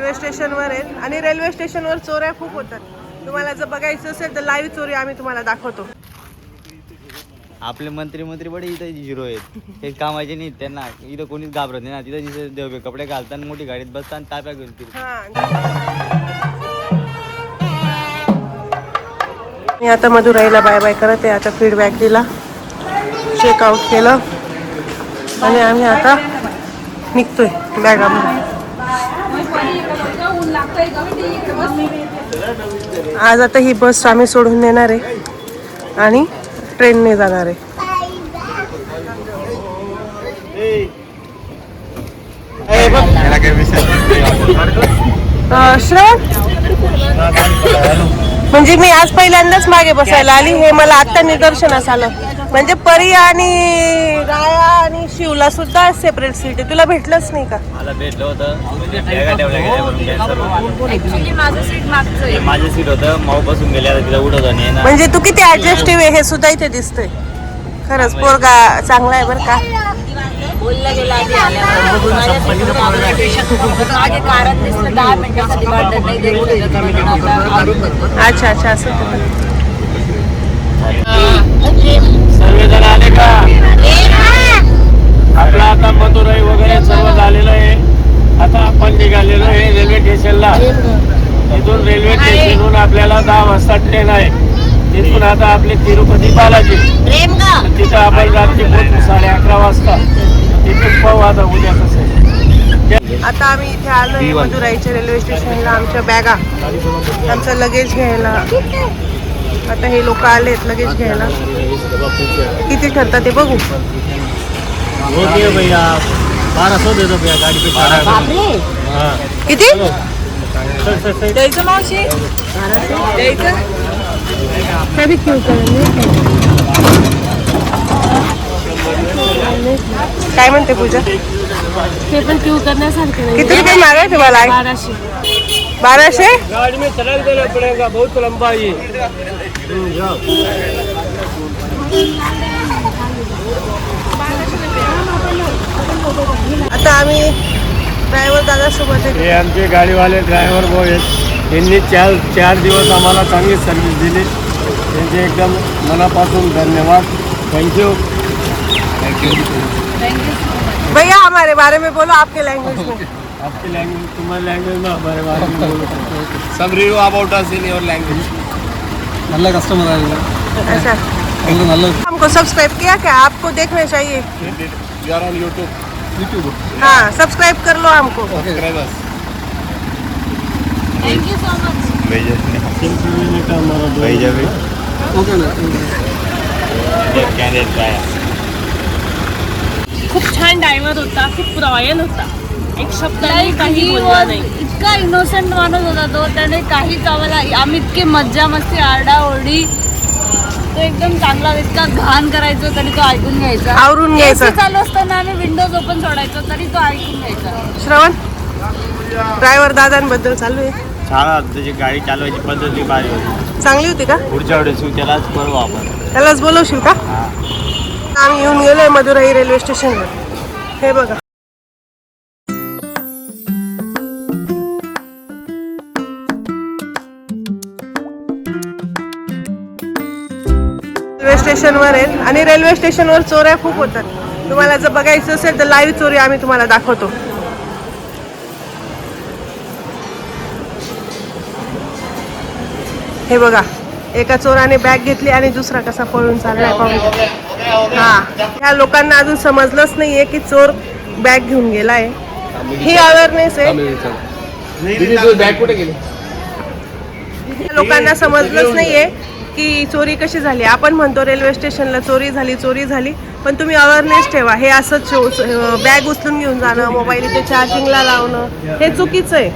Railway स्टेशनवर आहे आणि रेल्वे स्टेशनवर चोऱ्या खूप होतात. तुम्हाला जर बघायचं असेल तर लाईव्ह चोरी आम्ही तुम्हाला दाखवतो. आपले मंत्री बडे इथं झिरो आहेत, हे कामाचे नाही. त्यांना इथं कोणीच घाबरत नाही ना. तिथं जिथे देवे कपडे घालतात, मोठी गाडीत बसतात, ताप्या घेऊन. मी आता मधुराईला बाय बाय करत आहे. आता फीडबॅक दिला, चेकआउट केलं आणि आम्ही आता निघतोय बॅगामध्ये. आज आता ही बस आम्ही सोडून देणार आहे आणि ट्रेनने जाणार आहे. श्रवण, म्हणजे मी आज पहिल्यांदाच मागे बसायला आली. हे मला आता निदर्शनास आलं. म्हणजे परी आणि राया आणि शिवला सुद्धा सेपरेट सीट आहे. तुला भेटलंच नाही का? मला भेटलं होतं, माझं सीट होतं, माऊ बसून गेले, तिला उठत नाही ना. म्हणजे तू किती ऍडजस्टिव्ह आहे हे सुद्धा इथे दिसतंय. खरंच पोरगा चांगला आहे बरं का. बोलला गेला आधी आल्यावर मागे कारण दिसलं 10 मिनिटासाठी वाटत नाही. अच्छा अच्छा, असं सर्वजण आले का? आपला आता मदुराई वगैरे सर्व झालेलं आहे. आता आपण निघालेलो आहे रेल्वे स्टेशनला. इथून रेल्वे स्टेशनहून आपल्याला 10 वाजता ट्रेन आहे. तिथून आता आपले तिरुपती बालाजी, तिथं आपण रात्री पोहोचू 11:30 वाजता. तिथून पाहू आता उद्या कसं. आता आम्ही इथे आलोय मदुराईच्या रेल्वे स्टेशनला. आमच्या बॅगा, आमचं लगेज घ्यायला. आता हे लोक आलेत लगेज घ्यायला. किती ठरतात ते बघू. भैया 1200 दे दो भैया गाड़ी पे. किती द्यायचं मावशी? द्यायचं काय म्हणते पूजा? ते पण क्यू करण्यासारखं. किती रुपये मागाय तुम्हाला? 1200. गाड़ी में चला देना पड़ेगा, बहुत लंबा ये. आता आम्ही ड्रायव्हर दादासोबत आहे. हे आमचे गाडीवाले ड्रायव्हर बॉय आहेत. यांनी चार दिवस आम्हाला चांगली सर्व्हिस दिली. त्यांचे एकदम मनापासून धन्यवाद. थँक्यू. भैया हमारे बारे में बोलो आपके लैंग्वेज में. आपकी लैंग्वेज, तुम्हारी लैंग्वेज में हमारे बारे में बोलो. Some review about us in your language. நல்ல कस्टमर आएगा. अच्छा, हमको सब्सक्राइब किया क्या? आपको देखना चाहिए. We are on YouTube. हाँ, सब्सक्राइब कर लो हमको. Subscribe us. Thank you so much. खूप छान ड्रायव्हर होता, खूप रॉयल होता. एक शब्दाने काही बोलला नाही. इतका इनोसेंट माणूस होता तो. त्याने काहीच आम्हाला, आम्ही इतके मज्जा मस्ती आरडाओरडी, तो एकदम चांगला. इतका घाण करायचो तरी तो ऐकून घ्यायचा. आवरून घ्यायचं. चालू असताना आम्ही विंडोज ओपन सोडायचो तरी तो ऐकून घ्यायचा. श्रवण, ड्रायव्हर दादांबद्दल चालू आहे. छान, त्याची गाडी चालवायची पद्धती भारी होती. चांगली होती का? पुढच्या वेळेस त्यालाच बोलवू आपण. त्यालाच बोलवशील का? आम्ही येऊन गेलोय मदुराई रेल्वे स्टेशनवर. हे बघा, रेल्वे स्टेशनवर आहे आणि रेल्वे स्टेशनवर चोऱ्या खूप होतात. तुम्हाला जर बघायचं असेल तर लाईव्ह चोरी आम्ही तुम्हाला दाखवतो. हे बघा, एका चोराने बॅग घेतली आणि दुसरा कसा पळून चाललाय पाहून. हा, ह्या लोकांना अजून समजलंच नाहीये की चोर बॅग घेऊन गेलाय. ही अवेअरनेस आहे. लोकांना समजलंच नाहीये की चोरी कशी झाली. आपण म्हणतो रेल्वे स्टेशनला चोरी झाली, पण तुम्ही अवेअरनेस ठेवा. हे असं बॅग उचलून घेऊन जाणं, मोबाईल इथे चार्जिंगला लावणं, हे चुकीचं आहे.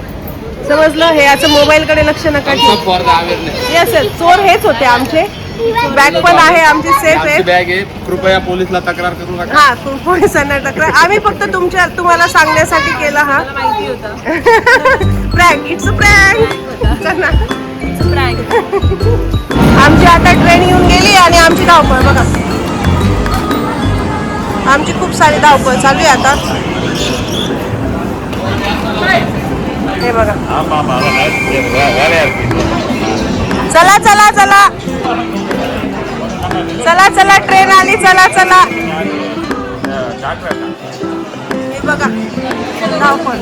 समजलं? हे याचं मोबाईलकडे लक्ष नका ठेवू. येस, चोर हेच होते आमचे. बॅग पण आहे आमची, सेफ आहे. बॅग आहे. कृपया पोलिसला तक्रार करू नका. हा, पोलिसांना तक्रार. आम्ही फक्त तुम्हाला सांगण्यासाठी केलं. हा, माहिती होतं. Prank, it's a prank. आमची आता ट्रेन येऊन गेली आणि आमची धावपळ बघा. आमची खूप सारी धावपळ चालू आहे आता. हे बघा. चला चला चला चला चला ट्रेन आली. चला चला. हे बघा धावपळ.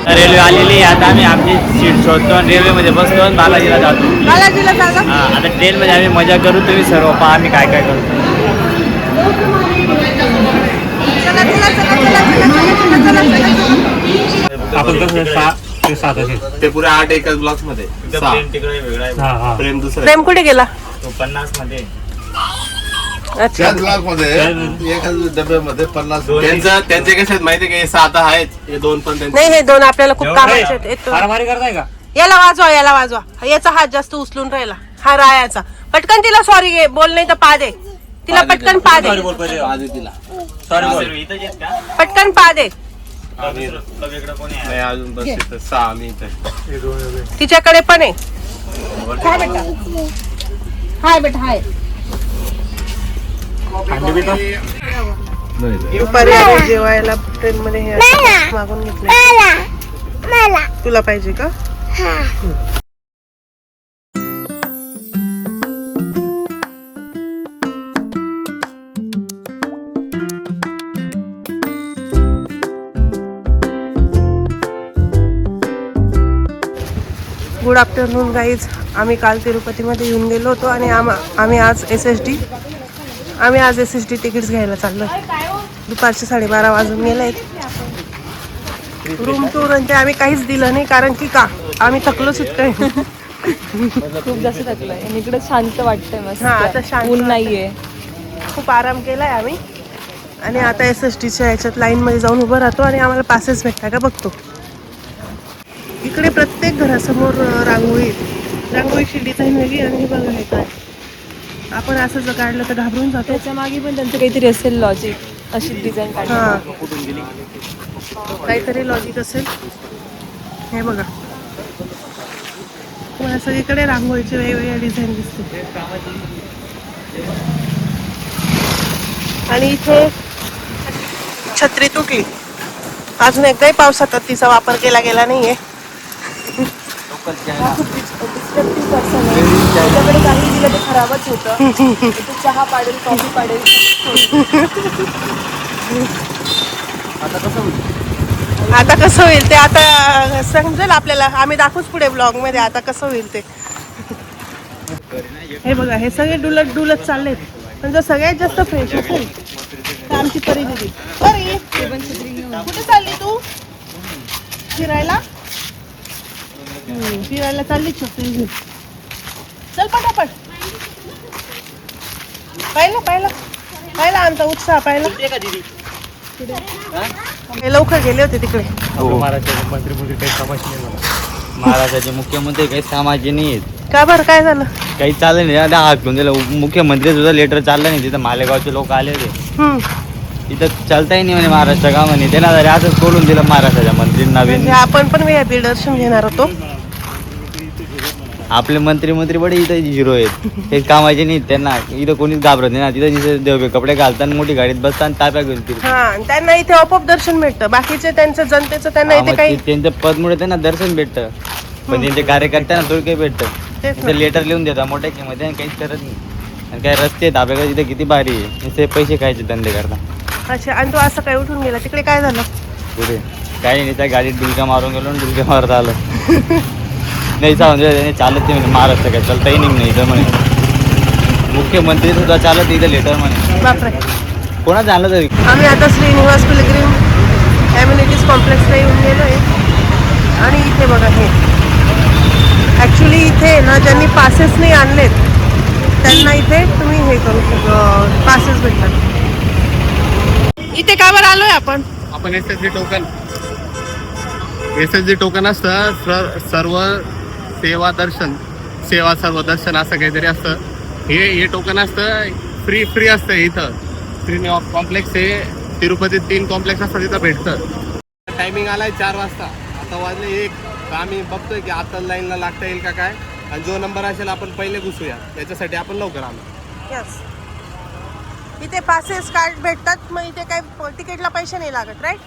रेल्वे आलेली आहे. आता आम्ही आमची सीट शोधतो आणि रेल्वेमध्ये बसतो आणि बालाजीला जातो. बालाजीला जागा. हा, आता ट्रेनमध्ये आम्ही मजा करू. तुम्ही सर्व पहा आम्ही काय काय करतो. चला चला चला चला चला चला चला. आपण कसं 6 ते 7 ते पुरे 8 एकच ब्लॉक्स मध्ये. प्रेम तिकडे वेगळा आहे. प्रेम दुसरे प्रेम कुठे गेला? तो 50 मध्ये. अच्छा. त्याच ब्लॉक मध्ये एकाच डब्यामध्ये 50. त्यांचे कसे आहेत माहिती का? हे 7 आहेत. हे 2 पण त्यांचे. नाही हे 2 आपल्याला खूप कामाचे आहेत. येतो. मारामारी करताय का? याला वाजवा याला वाजवा. याचा हात जास्त उचलून राहिला. हा रायाचा. पटकन तिला सॉरी घे. बोल नाही तर पा दे तिला. पटकन पा दे. आधी तिला इथं येत का? पटकन पा दे. वेगळं कोणी आहे? नाही अजून बस इथं 6 आम्ही इथे. तिच्याकडे पण आहे. हाय बेटा हाय. दुपारी आम्ही जेवायला ट्रेन मध्ये हे असं मागून घेतलं. तुला पाहिजे का? Good afternoon guys. आम्ही काल तिरुपतीमध्ये येऊन गेलो होतो आणि आम्ही आज SSD तिकीट्स घ्यायला चाललो. दुपारचे 12:30 वाजून गेले आहेत. रूम टूर आणि ते आम्ही काहीच दिलं नाही कारण की का आम्ही थकलोच इतकं. खूप जास्त थकलंय आणि इकडे शांत वाटतंय मस्त. हा, आता शांत ऊन वाटतंय. नाहीये. खूप आराम केलाय आम्ही आणि आता SSDच्या ह्याच्यात लाईनमध्ये जाऊन उभं राहतो आणि आम्हाला पासेस भेटता का बघतो. इकडे प्रत्येक घरासमोर रांगोळीची डिझाईन वेगळी आणि हे बघा हे काय. आपण असं जर काढलं तर घाबरून जातो. त्याच्या मागे पण त्यांचं काहीतरी असेल लॉजिक. अशी डिझाईन हा, काढली. काहीतरी लॉजिक असेल. हे बघा मला सगळीकडे रांगोळीचे वेगवेगळे डिझाईन दिसते. आणि इथे छत्री तुटली. अजून एकदाही पावसात तिचा वापर केला गेला नाहीये. डिस्ट्रक्टिव्ह पर्सन आहे. त्याच्याकडे काही दिलं ते खराबच होतं. इथे चहा पाडेल कॉफी पाडेल. आता कसं होईल ते आता समजेल आपल्याला. आम्ही दाखवूच पुढे ब्लॉग मध्ये आता कसं होईल ते. हे बघा हे सगळे डुलत चाललेत. पण जर सगळ्यात जास्त फ्रेश असेल तर आमची परी दिदी. परी कुठे चालली तू? फिरायला. फिरायला चालली छत्री. चल पटापट. पाहिला आमचा उत्साह पाहिला. हे लवकर गेले होते तिकडे. महाराष्ट्राचे मुख्यमंत्री काही कामाचे नाही आहेत. का बरं काय झालं? काही चाललं नाही. आता हाकलून दिलं. मुख्यमंत्री सुद्धा लेटर चाललं नाही. तिथं मालेगावचे लोक आले होते. इथं चालताही नाही म्हणे महाराष्ट्र का म्हणे. त्यांना जरी असंच बोलून दिलं महाराष्ट्राच्या मंत्री नवीन. म्हणजे आपण पण VIP दर्शन घेणार होतो. आपले मंत्री बडे इथं झिरो आहेत. हे कामाचे नाहीत. त्यांना इथं कोणीच घाबरत नाही ना. तिथं जिथे देवबे कपडे घालतात मोठी गाडीत बसतात आणि ताप्या घेऊन फिरतात. हा, त्यांना इथे आपोआप दर्शन भेटतं. बाकीचे त्यांचं जनतेचं त्यांना इथे काही त्यांच्या पदमुळे त्यांना दर्शन भेटतं. पण त्यांचे कार्यकर्त्यांना थोडं काही भेटतं. तेच ना. तिथे लेटर लिहून देतात मोठ्या किंमती आणि काहीच करत नाही. आणि काय रस्ते आहेत आपल्याकडे तिथे किती भारी आहे. ते पैसे खायचे धंदे करता. अच्छा. आणि तू असं काय उठून गेला तिकडे काय झालं? पुढे काही नाही. त्या गाडीत डुलका मारून गेलो आणि डुलका मारता आलं. नाही म्हणजे चालत नाही म्हणे महाराष्ट्र काय चालताही नाही म्हणे इथं म्हणे. मुख्यमंत्री सुद्धा चालत इथं लेटर म्हणे. बापरे. कोणा झालं तरी. आम्ही आता श्रीनिवास पिलग्रिम ॲम्युनिटीज कॉम्प्लेक्सला येऊन गेलो आहे. आणि इथे बघा हे ॲक्च्युली इथे ना ज्यांनी पासेस नाही आणलेत त्यांना इथे तुम्ही हे करू पासेस भेटतात. इथे का बरं आलोय आपण? SSD टोकन असतं. सर्व सर्व दर्शन असं काहीतरी असतं. हे टोकन असतं. फ्री असतं इथं. श्री कॉम्प्लेक्स हे तिरुपतीत 3 कॉम्प्लेक्स असतात. तिथं भेटतं. टायमिंग आलाय 4 वाजता. आता वाजले 1. तर आम्ही बघतोय की आता लाईनला लागता येईल का काय. आणि जो नंबर असेल आपण पहिले घुसूया. त्याच्यासाठी आपण लवकर आलो. यस. इथे पासेस कार्ड भेटतात. मग इथे काही तिकीटला पैसे नाही लागत राईट.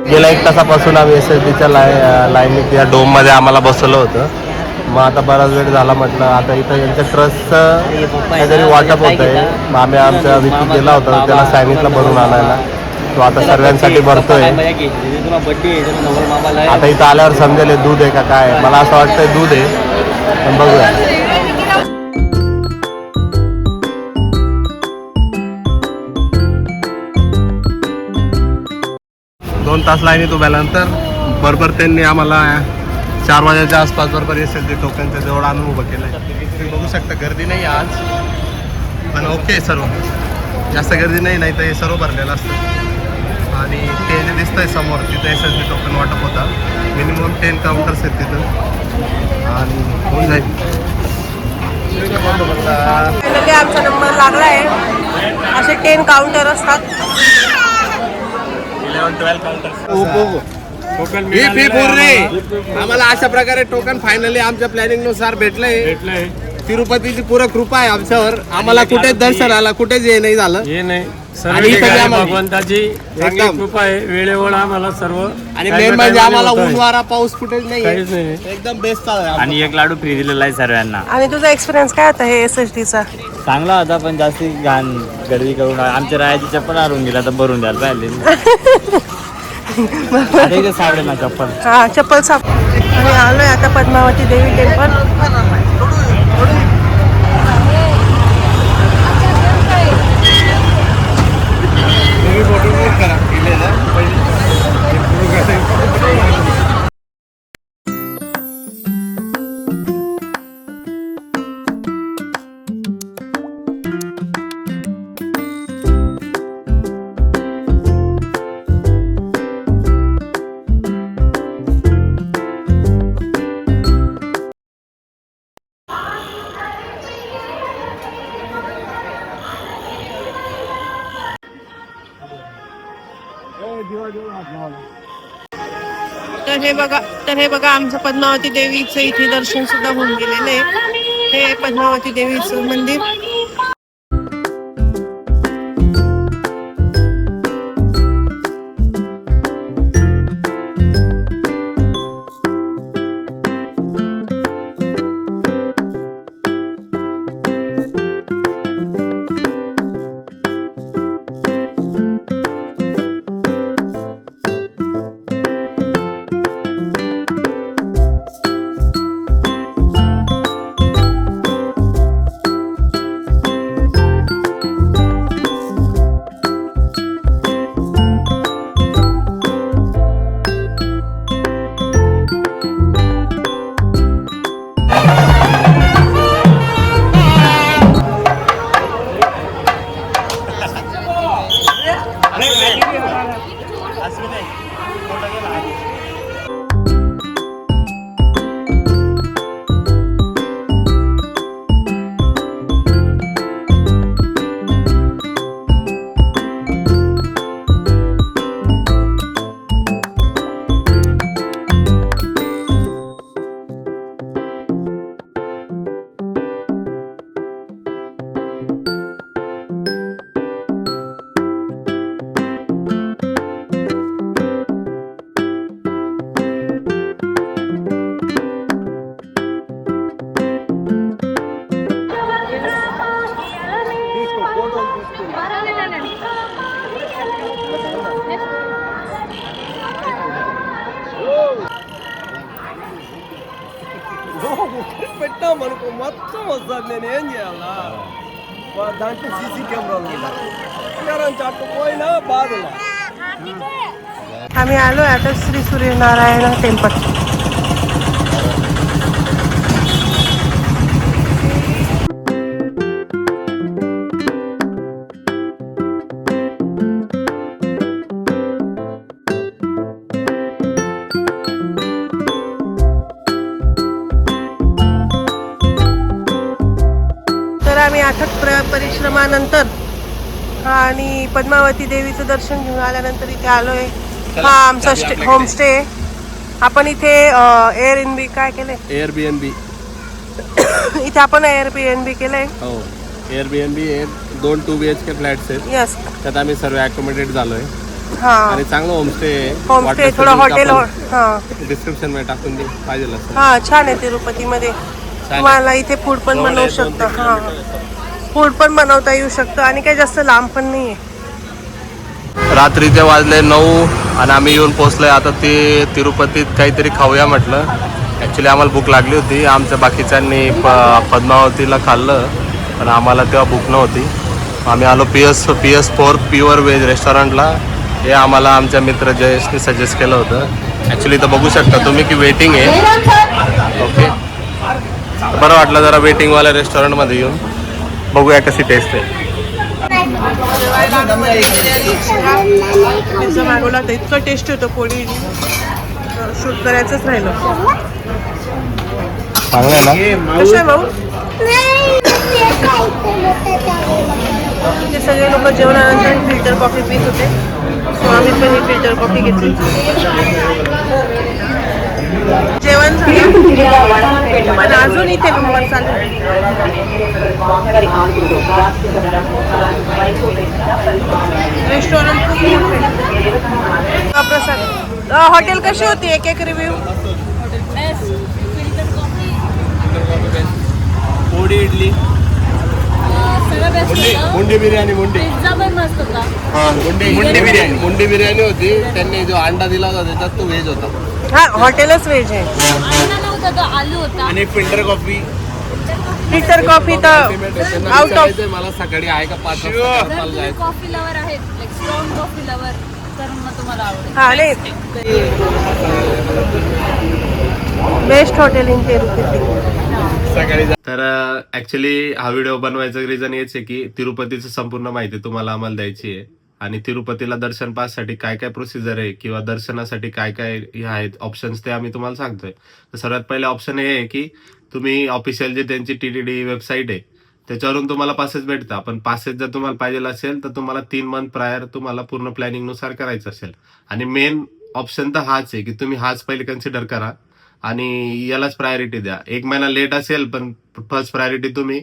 गेल्या 1 तासापासून आम्ही SSDच्या लाईनीत या डोममध्ये आम्हाला बसवलं होतं. मग आता बराच वेळ झाला म्हटलं आता इथं यांच्या ट्रस्टचं काहीतरी वाटप होतं आहे. मग आम्ही आमच्या विकी गेला होता त्याला सांगितलं भरून आणायला. तो आता सर्वांसाठी भरतोय. आता इथं आल्यावर समजेल हे दूध आहे का काय. मला असं वाटतंय दूध आहे पण बघूया. 2 तास लाईनीत उभ्यानंतर बरोबर त्यांनी आम्हाला 4 वाजेच्या आसपास बरोबर SSD टोकनच्या जवळ आणून उभं केलं. तुम्ही बघू शकता गर्दी नाही आज पण ओके सर्व जास्त गर्दी नाही तर हे सर्व भरलेलं असतं. आणि ते जे दिसतंय समोर तिथं SSD टोकन वाटप होता. मिनिमम 10 काउंटर्स आहेत तिथं आणि होऊन जाईल. आमचा नंबर लागला आहे. असे 10 काउंटर असतात. 11-12 काउंटर्स आम्हाला अशा प्रकारे टोकन फायनली आमच्या प्लॅनिंग नुसार भेटलंय. तिरुपतीची पूर्ण कृपा आहे आमच्यावर. आम्हाला कुठेच दर्शन आला कुठेच हे नाही झालं. हे नाही आणि सर्व इथं ठिकाणी आम्हाला- भगवंताची चांगली एकदम. कृपा आहे. वेळेवर आम्हाला सर्व आणि काय मेन ना म्हणजे काय आम्हाला होत आहे. ऊन वारा पाऊस कुठेच नाही काहीच नाही. एकदम बेस्ट आहे. आणि एक लाडू फ्री दिलेला आहे सर्वांना. आणि तुझा एक्सपिरियन्स काय होता हे SSDचा? चांगला होता पण जास्ती घाण गर्दी करून आमच्या रायाची चप्पल हरवून गेला तर भरून द्यायला पाहिजे. आता इथे सावडे ना चप्पल. हा चप्पल साप. आणि आलोय आता पद्मावती देवी टेम्पल. तर हे बघा आमचं पद्मावती देवीचं इथे दर्शन सुद्धा होऊन गेलेलं आहे. हे पद्मावती देवीचं मंदिर. మనకు మొత్తం వస్తుంది. నేను ఏం చేయాలా దాంట్లో సీసీ కెమెరాలు ఉన్నాయి. చట్టపోయినా బాధలు. आम्ही आलो आता श्री सूर्यनारायण टेम्पल. तर आम्ही अथक परिश्रमानंतर आणि पद्मावती देवीचं दर्शन घेऊन आल्यानंतर इथे आलोय. हा आमचा होमस्टे. आपण इथे एअरबीएनबी काय केलंय? Airbnb. इथे आपण Airbnb केलंय. हो Airbnb हे 2 2 BHK फ्लॅट्स आहेत. यस. त्यात आम्ही सर्व अकोमोडेट झालोय. हा आणि चांगलं होमस्टे होमस्टे थोडं हॉटेल हा डिस्क्रिप्शन मध्ये टाकून दे पाहिजे असं. हा छान आहे तिरुपतीमध्ये. तुम्हाला इथे फूड पण बनवू शकता. हा फूड पण बनवता येऊ शकतं आणि काही जास्त लांब पण नाही आहे. रात्रीचे वाजले 9 आणि आम्ही येऊन पोहोचलोय आता ते तिरुपतीत. काहीतरी खाऊया म्हटलं. ॲक्च्युली आम्हाला भूक लागली होती. आमच्या बाकीच्यांनी पद्मावतीला खाल्लं पण आम्हाला तेव्हा भूक नव्हती. आम्ही आलो PS4 प्युअर व्हेज रेस्टॉरंटला. हे आम्हाला आमच्या मित्र जयेशने सजेस्ट केलं होतं. ॲक्च्युली इथं बघू शकता तुम्ही की वेटिंग आहे. ओके बरं वाटलं जरा वेटिंगवाल्या रेस्टॉरंटमध्ये येऊन. बघूया कशी टेस्ट आहे. पिझ्झा मागवला तर इतकं टेस्ट होतं. पोळी शूट करायचंच राहिलं. चांगलं आहे ना. कसं आहे भाऊ? ते सगळे लोक जेवणानंतर फिल्टर कॉफी पीत होते. सो आम्ही पण ही फिल्टर कॉफी घेतली. जेवण झालं पण अजून इथे नंबर चालू आहे. रेस्टॉरंट खूप मोठं आहे. प्रसाद हॉटेल कशी होती? एक रिव्ह्यू. पोळी इडली सगळं बेस्ट होतं. मुंडी बिर्याणी पिझ्झा पण मस्त होता. मुंडी बिर्याणी होती. त्यांनी जो अंडा दिला होता त्याच्यात तो व्हेज होता. हा हॉटेलच व्हेज आहे. अंडा नव्हता तो आलू होता. आणि फिल्टर कॉफी. फिल्टर कॉफी तर आउट ऑफ. मला सकाळी आहे का 5 वाजता जर मला तुम्ही जायचं. कॉफी लवर आहेत लाईक स्ट्रॉंग कॉफी लवर तर मग तुम्हाला आवडेल. हा नाही बेस्ट हॉटेल इन तिरुपती. तर ऍक्च्युली हा व्हिडिओ बनवायचं रिझन हेच आहे की तिरुपतीचं संपूर्ण माहिती तुम्हाला आम्हाला द्यायची आहे. आणि तिरुपतीला दर्शन पाससाठी काय काय प्रोसिजर आहे किंवा दर्शनासाठी काय काय हे आहेत ऑप्शन्स ते आम्ही तुम्हाला सांगतोय. तर सर्वात पहिले ऑप्शन हे आहे की तुम्ही ऑफिशियल जे त्यांची TTD वेबसाईट आहे त्याच्यावरून तुम्हाला पासेस भेटतात. पण पासेस जर तुम्हाला पाहिजे असेल तर तुम्हाला 3 मंथ प्रायर तुम्हाला पूर्ण प्लॅनिंग नुसार करायचं असेल. आणि मेन ऑप्शन तर हाच आहे की तुम्ही हाच पहिले कन्सिडर करा आणि यालाच प्रायोरिटी द्या. 1 महिना लेट असेल पण फर्स्ट प्रायोरिटी तुम्ही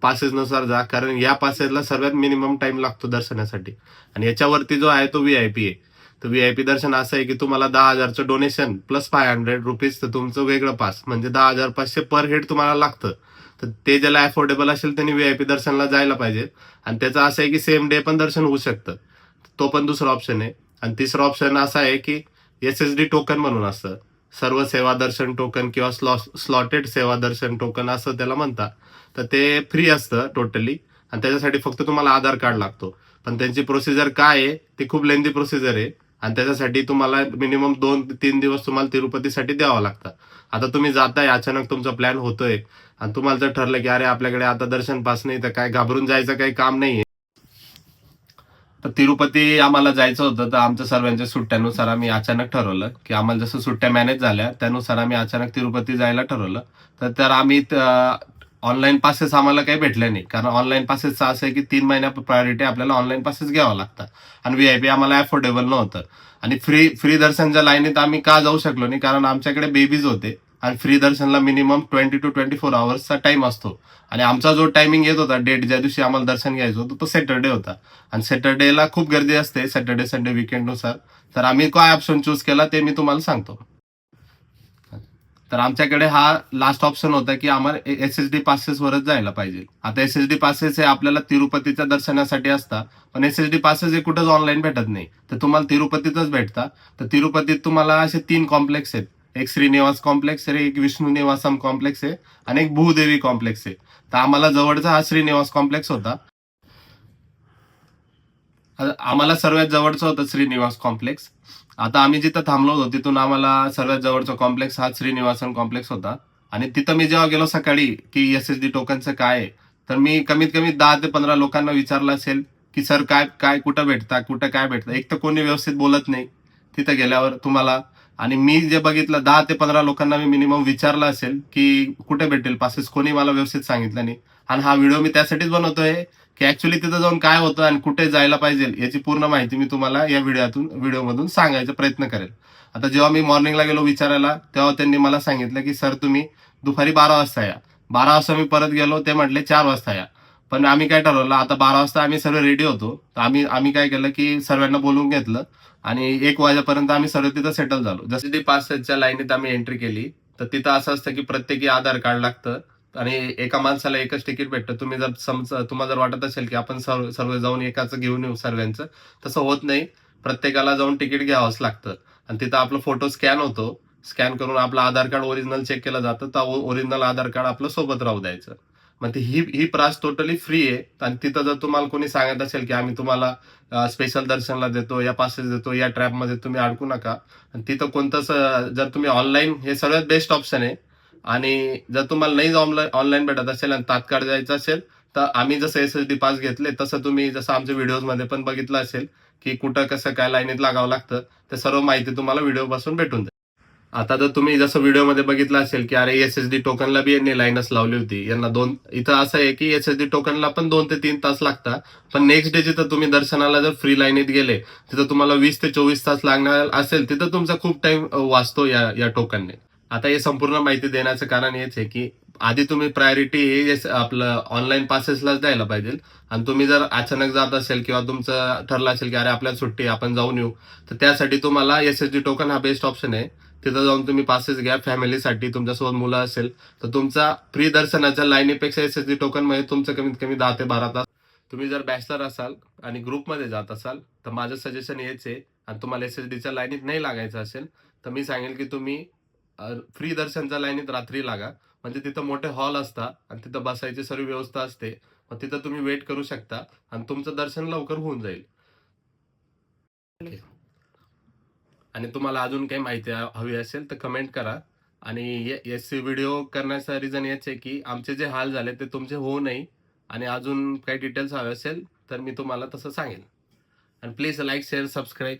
पासेस नुसार जा. कारण या पासेसला सर्वात मिनिमम टाइम लागतो दर्शनासाठी. आणि याच्यावरती जो आहे तो VIP आहे. तर VIP दर्शन असं आहे की तुम्हाला 10,000चं डोनेशन प्लस 500 रुपीज तर तुमचं वेगळं पास म्हणजे 10,500 पर हेड तुम्हाला लागतं. तर ते ज्याला अफोर्डेबल असेल त्यांनी VIP दर्शनला जायला पाहिजे. आणि त्याचं असं आहे की सेम डे पण दर्शन होऊ शकतं. तो पण दुसरा ऑप्शन आहे. आणि तिसरा ऑप्शन असा आहे की SSD टोकन म्हणून असतं. सर्व सेवा दर्शन टोकन किंवा स्लॉटेड सेवा दर्शन टोकन असं त्याला म्हणतात. तर ते फ्री असतं टोटली आणि त्याच्यासाठी फक्त तुम्हाला आधार कार्ड लागतो. पण त्यांची प्रोसिजर काय आहे ती खूप लेंदी प्रोसिजर आहे आणि त्याच्यासाठी तुम्हाला मिनिमम 2 ते 3 दिवस तुम्हाला तिरुपतीसाठी द्यावं लागतं. आता तुम्ही जाताय अचानक तुमचा प्लॅन होतोय आणि तुम्हाला जर ठरलं की अरे आपल्याकडे आता दर्शन पास नाही तर काय घाबरून जायचं काही काम नाहीये. तर तिरुपती आम्हाला जायचं होतं तर आमच्या सर्वांच्या सुट्ट्यानुसार आम्ही अचानक ठरवलं की आम्हाला जसं सुट्ट्या मॅनेज झाल्या त्यानुसार आम्ही अचानक तिरुपती जायला ठरवलं. तर आम्ही ऑनलाईन पासेस आम्हाला काही भेटले नाही. कारण ऑनलाईन पासेसचं असं आहे की 3 महिन्या प्रायोरिटी आपल्याला ऑनलाईन पासेस घ्यावं लागतं आणि VIP आम्हाला अफोर्डेबल नव्हतं. आणि फ्री दर्शनच्या लाईनीत आम्ही का जाऊ शकलो नाही कारण आमच्याकडे बेबीज होते आणि फ्री दर्शनला मिनिमम 20 to 24 आवर्सचा टाइम असतो. आणि आमचा जो टायमिंग येत होता डेट ज्या दिवशी आम्हाला दर्शन घ्यायचं होतं तो सॅटर्डे होता आणि सॅटर्डेला खूप गर्दी असते सॅटर्डे संडे विकेंडनुसार. तर आम्ही काय ऑप्शन चूज केला ते मी तुम्हाला सांगतो. तर आमच्याकडे हा लास्ट ऑप्शन होता की आम्हाला SSD पासेस वरच जायला पाहिजे. आता SSD पासेस हे आपल्याला तिरुपतीच्या दर्शनासाठी असतात पण SSD पासेस हे कुठंच ऑनलाईन भेटत नाही. तर तुम्हाला तिरुपतीतच भेटतात. तर तिरुपतीत तुम्हाला असे 3 कॉम्प्लेक्स आहेत. एक श्रीनिवास कॉम्प्लेक्स आहे, एक विष्णू निवासम कॉम्प्लेक्स आहे आणि एक भूदेवी कॉम्प्लेक्स आहे. तर आम्हाला जवळचा हा श्रीनिवास कॉम्प्लेक्स होता. आम्हाला सर्वात जवळचं होतं श्रीनिवास कॉम्प्लेक्स. आता आम्ही जिथं थांबलो होतो तिथून आम्हाला सर्वात जवळचा कॉम्प्लेक्स हा श्रीनिवासन कॉम्प्लेक्स होता. आणि तिथं मी जेव्हा गेलो सकाळी की SSD टोकनचं काय आहे तर मी कमीत कमी 10 ते 15 लोकांना विचारलं असेल की सर काय कुठं भेटतं कुठं काय भेटतं. एक तर कोणी व्यवस्थित बोलत नाही तिथं गेल्यावर तुम्हाला. आणि मी जे बघितलं 10 ते 15 लोकांना मी मिनिमम विचारलं असेल की कुठे भेटेल पासेस कोणी मला व्यवस्थित सांगितलं नाही. आणि हा व्हिडिओ मी त्यासाठीच बनवतोय की ऍक्च्युली तिथं जाऊन काय होतं आणि कुठे जायला पाहिजे याची पूर्ण माहिती मी तुम्हाला या व्हिडिओमधून सांगायचा प्रयत्न करेल. आता जेव्हा मी मॉर्निंगला गेलो विचारायला तेव्हा त्यांनी मला सांगितलं की सर तुम्ही दुपारी 12 वाजता या. 12 वाजता मी परत गेलो ते म्हटले 4 वाजता या. पण आम्ही काय ठरवलं, आता 12 वाजता आम्ही सर्व रेडी होतो, तर आम्ही काय केलं की सर्वांना बोलवून घेतलं आणि 1 वाजेपर्यंत आम्ही सर्व तिथं सेटल झालो. जशी ती पासच्या लाईनीत आम्ही एंट्री केली, तर तिथं असं असतं की प्रत्येकी आधार कार्ड लागतं आणि एका माणसाला एकच तिकीट भेटतं. तुम्ही जर तुम्हाला जर वाटत असेल की आपण सर्व जाऊन एकाच घेऊन येऊ सर्वांचं, तसं होत नाही. प्रत्येकाला जाऊन तिकीट घ्यावंच लागतं आणि तिथं आपला फोटो स्कॅन होतो. स्कॅन करून आपलं आधार कार्ड ओरिजिनल चेक केलं जातं, तर ओरिजिनल आधार कार्ड आपलं सोबत राहू द्यायचं. मग ही प्रास टोटली फ्री आहे. आणि तिथं जर तुम्हाला कोणी सांगत असेल की आम्ही तुम्हाला स्पेशल दर्शनला देतो, या पासेस देतो, या ट्रॅपमध्ये तुम्ही अडकू नका. आणि तिथं कोणतंच जर तुम्ही ऑनलाईन, हे सगळ्यात बेस्ट ऑप्शन आहे. आणि जर तुम्हाला नाही ऑनलाईन भेटत असेल आणि तात्काळ जायचं असेल, तर आम्ही जसं SSD पास घेतले तसं तुम्ही जसं आमच्या व्हिडिओमध्ये पण बघितलं असेल की कुठं कसं काय लाईनीत लागावं लागतं, ते सर्व माहिती तुम्हाला व्हिडिओ पासून भेटून जाईल. आता जर तुम्ही जसं व्हिडिओमध्ये बघितलं असेल की अरे SSD टोकनला बी यांनी लाईनच लावली होती, यांना इथं असं आहे की SSD टोकनला पण 2 ते 3 तास लागतात. पण नेक्स्ट डे जिथं तुम्ही दर्शनाला जर फ्री लाईनीत गेले, तिथं तुम्हाला 20 ते 24 तास लागणार असेल, तिथं तुमचा खूप टाइम वाचतो या टोकनने. आता हे संपूर्ण माहिती देण्याचं कारण हेच आहे की आधी तुम्ही प्रायोरिटी हे आपलं ऑनलाईन पासेसलाच द्यायला पाहिजे. आणि तुम्ही जर अचानक जात असेल किंवा तुमचं ठरलं असेल की अरे आपल्याला सुट्टी आपण जाऊन येऊ, तर त्यासाठी तुम्हाला SSD टोकन हा बेस्ट ऑप्शन आहे. तिथं जाऊन तुम्ही पासेस घ्या. फॅमिलीसाठी तुमच्यासोबत मुलं असेल तर तुमचा फ्री दर्शनाच्या लाईनीपेक्षा SSD टोकन मध्ये तुमचं कमीत कमी 10 ते 12 तास. तुम्ही जर बॅचलर असाल आणि ग्रुपमध्ये जात असाल तर माझं सजेशन हेच आहे. आणि तुम्हाला SSDच्या लाईनीत नाही लागायचं असेल तर मी सांगेल की तुम्ही फ्री दर्शनच्या लाईनीत रात्री लागा. म्हणजे तिथं मोठे हॉल असतात आणि तिथं बसायची सर्व व्यवस्था असते. मग तिथं तुम्ही वेट करू शकता आणि तुमचं दर्शन लवकर होऊन जाईल. आणि तुम्हाला अजून काही माहिती हवी असेल तर कमेंट करा. आणि व्हिडिओ करण्याचा रिझन हेच आहे की आमचे जे हाल झाले ते तुमचे होऊ नये. आणि अजून काही डिटेल्स हवे असेल तर मी तुम्हाला तसं सांगेन. आणि प्लीज लाईक, शेअर, सबस्क्राईब.